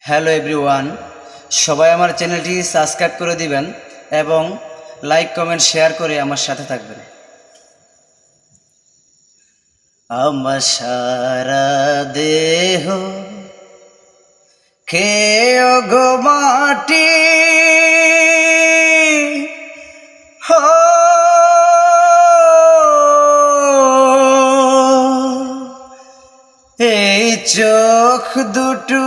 Hello everyone, সবাই আমার চ্যানেলটি সাবস্ক্রাইব করে দিবেন এবং লাইক কমেন্ট শেয়ার করে আমার সাথে থাকবেন। আমার সারা দেহ খেয়ে গো মাটি, এই চোখ দুটো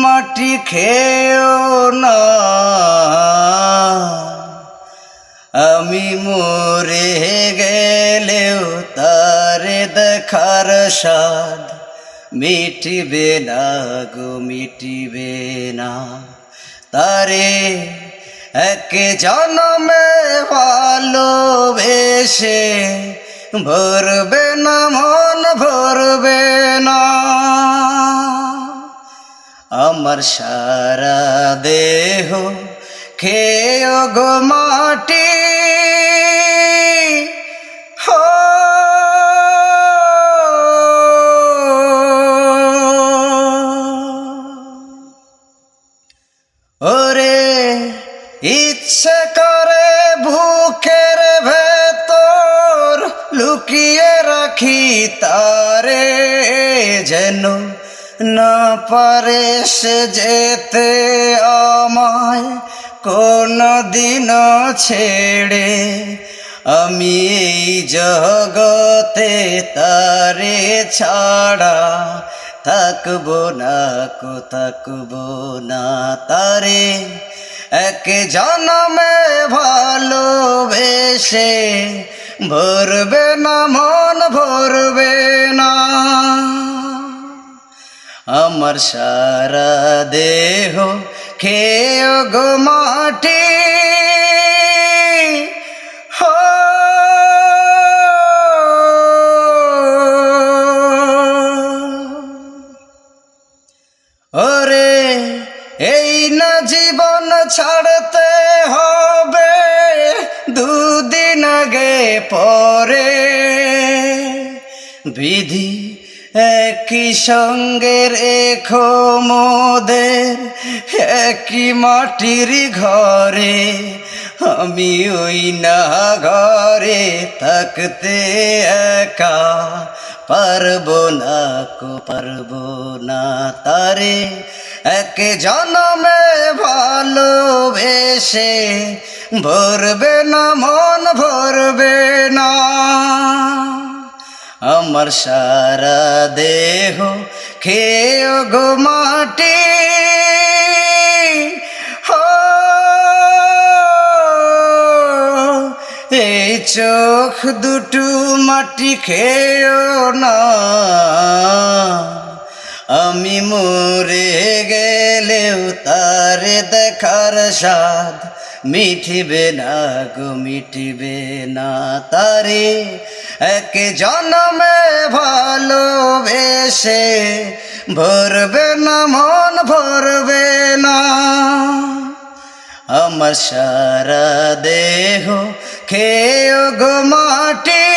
মাটি খেয়েও না, আমি মরে গেলেও তারে দেখার স্বাদ মিটিবে না গো, মিটিবে না। তারে এক জন্মে ভালোবেসে ভরবে না, মন ভরবে না। আমার সারা দেহ খেয়ে গো মাটি, ওরে ইচ্ছে করে বুকের ভেতর লুকিয়ে রাখি তারে, যেন না পারে সে যেতে আমায় কোনদিনও ছেড়ে। আমি এই জগতে তারে ছাড়া থাকবো না কো, থাকবো না। তারে এক জন্মে ভালোবেসে ভরবে না, মন ভরবে না। আমার সারা দেহ খেয়ে গো মাটি, ওরে এই না জীবন ছাড়তে হবে দুদিন আগে পরে, বিধি একই সঙ্গে রেখো মোদের একই মাটির ঘরে। আমি ওই না ঘরে থাকতে একা পারবো না কো, পারবো না। তারে এক জন্মে ভালোবেসে ভরবে না, মন ভরবে না। আমার সারা দেহ খেয়ে গো মাটি, এই চোখ দুটো মাটি খেয়েও না, আমি মরে গেলেও তারে দেখার স্বাদ মিটিবে না গো, মিটিবে না। তারে এক জন্মে ভালোবেসে ভরবে না, মন ভরবে না। আমার সারা দেহ খেয়ে গো মাটি।